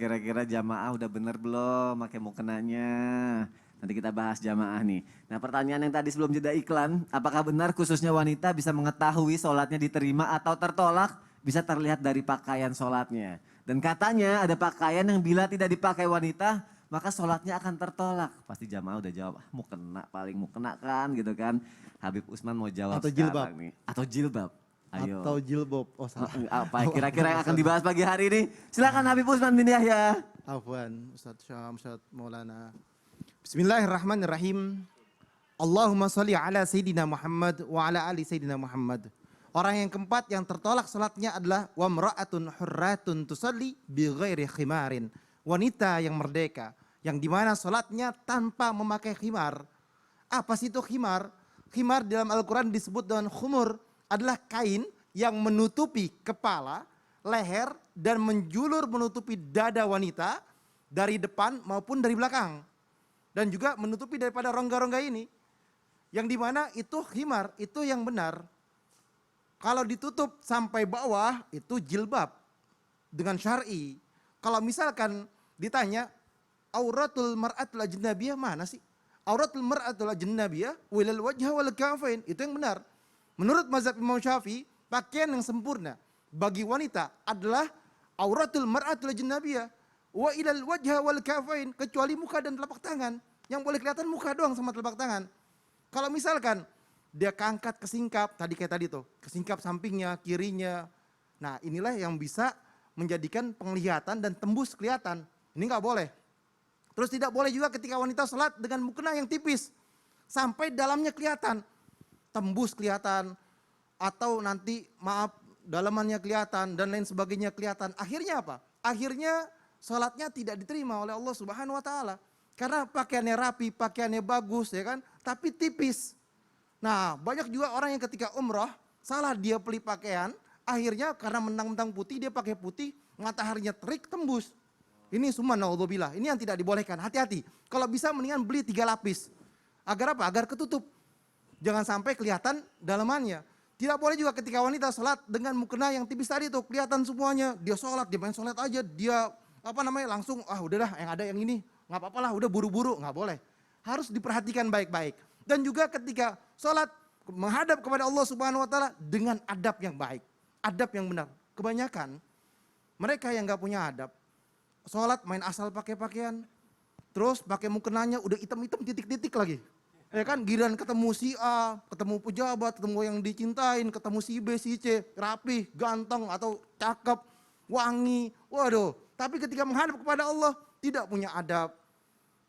kira-kira jamaah udah bener belum pakai mukenanya? Nanti kita bahas jamaah nih. Nah pertanyaan yang tadi sebelum jeda iklan, apakah benar khususnya wanita bisa mengetahui sholatnya diterima atau tertolak? Bisa terlihat dari pakaian sholatnya. Dan katanya ada pakaian yang bila tidak dipakai wanita, maka sholatnya akan tertolak. Pasti jamaah udah jawab, mau kena paling mau kena kan gitu kan. Habib Usman mau jawab Atau jilbab. sekarang nih. Atau jilbab. Ayo. Atau jilbab. Oh salah. Apa kira-kira yang akan dibahas pagi hari ini? Silakan Habib Usman bin Yahya. Afwan, Ustadz Syam, Ustadz Maulana. Bismillahirrahmanirrahim. Allahumma salli ala Sayyidina Muhammad wa ala ali Sayyidina Muhammad. Orang yang keempat yang tertolak salatnya adalah wa mra'atun hurratun tusalli bi ghairi khimarin. Wanita yang merdeka, yang dimana salatnya tanpa memakai khimar. Apa sih itu khimar? Khimar dalam Al-Quran disebut dengan khumur, adalah kain yang menutupi kepala, leher, dan menjulur menutupi dada wanita dari depan maupun dari belakang. Dan juga menutupi daripada rongga-rongga ini. Yang dimana itu khimar, itu yang benar. Kalau ditutup sampai bawah, itu jilbab dengan syar'i. Kalau misalkan ditanya, auratul mar'atul ajnabiyah mana sih? Auratul mar'atul ajnabiyah wilal wajha wal kafain, itu yang benar. Menurut mazhab Imam Syafi'i, pakaian yang sempurna bagi wanita adalah auratul mar'atul ajnabiyah wa ilal wajha wal kafain, kecuali muka dan telapak tangan. Yang boleh kelihatan muka doang sama telapak tangan. Kalau misalkan dia keangkat kesingkap, tadi kayak tadi tuh, kesingkap sampingnya, kirinya. Nah inilah yang bisa menjadikan penglihatan dan tembus kelihatan. Ini nggak boleh. Terus tidak boleh juga ketika wanita sholat dengan mukena yang tipis. Sampai dalamnya kelihatan. Tembus kelihatan. Atau nanti maaf dalamannya kelihatan dan lain sebagainya kelihatan. Akhirnya apa? Akhirnya sholatnya tidak diterima oleh Allah Subhanahu wa Ta'ala. Karena pakaiannya rapi, pakaiannya bagus ya kan. Tapi tipis. Nah banyak juga orang yang ketika umrah salah dia beli pakaian. Akhirnya karena mentang-mentang putih dia pakai putih. Mataharinya terik tembus. Ini semua naudzubillah, ini yang tidak dibolehkan, hati-hati. Kalau bisa mendingan beli 3 lapis. Agar apa? Agar ketutup. Jangan sampai kelihatan dalamannya. Tidak boleh juga ketika wanita sholat dengan mukena yang tipis tadi tuh, kelihatan semuanya. Dia sholat, dia main sholat aja, dia langsung, udahlah yang ada yang ini, nggak apa-apa lah, udah buru-buru, nggak boleh. Harus diperhatikan baik-baik. Dan juga ketika sholat menghadap kepada Allah Subhanahu Wa Taala dengan adab yang baik, adab yang benar. Kebanyakan mereka yang nggak punya adab, sholat main asal pakai pakaian, terus pakai mukenanya udah hitam-hitam titik-titik lagi. Ya kan, giliran ketemu si A, ketemu pejabat, ketemu yang dicintain, ketemu si B, si C, rapi, ganteng atau cakep, wangi. Waduh, tapi ketika menghadap kepada Allah tidak punya adab.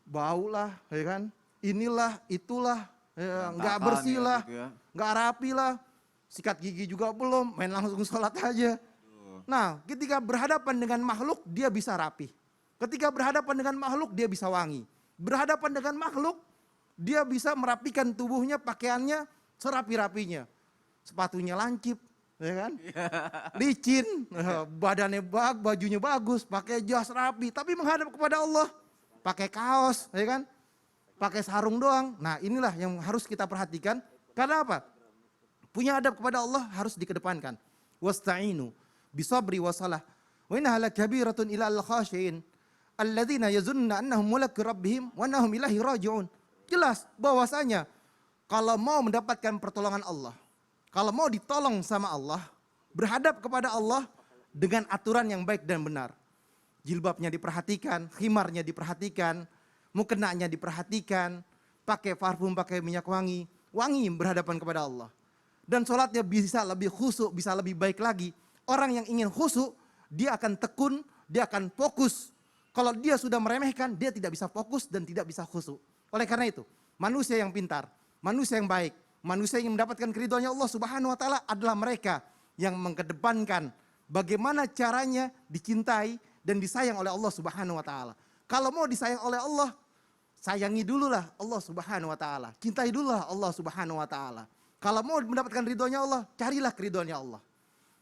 Bau lah, ya kan? Inilah, itulah, ya, nggak bersih lah, gitu ya. Nggak rapi lah, sikat gigi juga belum, main langsung sholat aja. Nah, ketika berhadapan dengan makhluk, dia bisa rapi. Ketika berhadapan dengan makhluk, dia bisa wangi. Berhadapan dengan makhluk, dia bisa merapikan tubuhnya, pakaiannya serapi-rapinya. Sepatunya lancip, ya kan? Licin, badannya bajunya bagus, pakai jas rapi. Tapi menghadap kepada Allah, pakai kaos, ya kan? Pakai sarung doang. Nah inilah yang harus kita perhatikan. Karena apa? Punya adab kepada Allah harus dikedepankan. Wasta'inu bisabri wasalah wa innaha lakabiratun ila al-khashiin alladzina yazunnuna annahum mulaqi rabbihim wa annahum ilaihi raji'un. Jelas bahwasanya kalau mau mendapatkan pertolongan Allah, kalau mau ditolong sama Allah, berhadap kepada Allah dengan aturan yang baik dan benar. Jilbabnya diperhatikan, khimarnya diperhatikan, mukenanya diperhatikan, pakai parfum, pakai minyak wangi, wangi berhadapan kepada Allah. Dan sholatnya bisa lebih khusyuk, bisa lebih baik lagi. Orang yang ingin khusyuk, dia akan tekun, dia akan fokus. Kalau dia sudah meremehkan, dia tidak bisa fokus dan tidak bisa khusyuk. Oleh karena itu, manusia yang pintar, manusia yang baik, manusia yang mendapatkan keridhoannya Allah Subhanahu Wa Taala adalah mereka yang mengedepankan bagaimana caranya dicintai dan disayang oleh Allah Subhanahu Wa Taala. Kalau mau disayang oleh Allah, sayangi dululah Allah Subhanahu Wa Taala, cintai dululah Allah Subhanahu Wa Taala. Kalau mau mendapatkan ridhonya Allah, carilah keridhoannya Allah.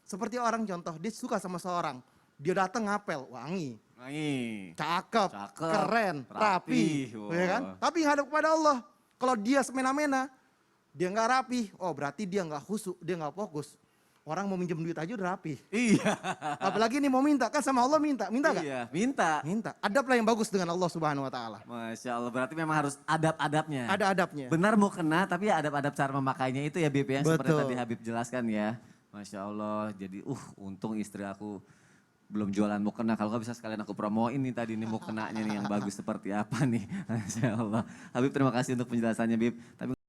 Seperti orang contoh, dia suka sama seorang, dia datang ngapel, wangi, cakep, keren, rapi, ya kan? Tapi hadap kepada Allah, kalau dia semena-mena, dia nggak rapi, oh berarti dia nggak khusyuk, dia nggak fokus. Orang mau minjem duit aja udah rapi. Iya. Apalagi ini mau minta, kan sama Allah minta gak? Iya, minta. Minta. Adablah yang bagus dengan Allah Subhanahu Wa Taala. Masya Allah, berarti memang harus adab-adabnya. Ada adabnya. Benar mau kena, tapi ya adab-adab cara memakainya itu ya Bib ya. Seperti Betul. tadi Habib jelaskan ya. Masya Allah, jadi untung istri aku belum jualan mau kena. Kalau nggak bisa sekalian aku promoin nih tadi nih mau kenanya nih yang bagus seperti apa nih. Masya Allah. Habib terima kasih untuk penjelasannya Bib. Tapi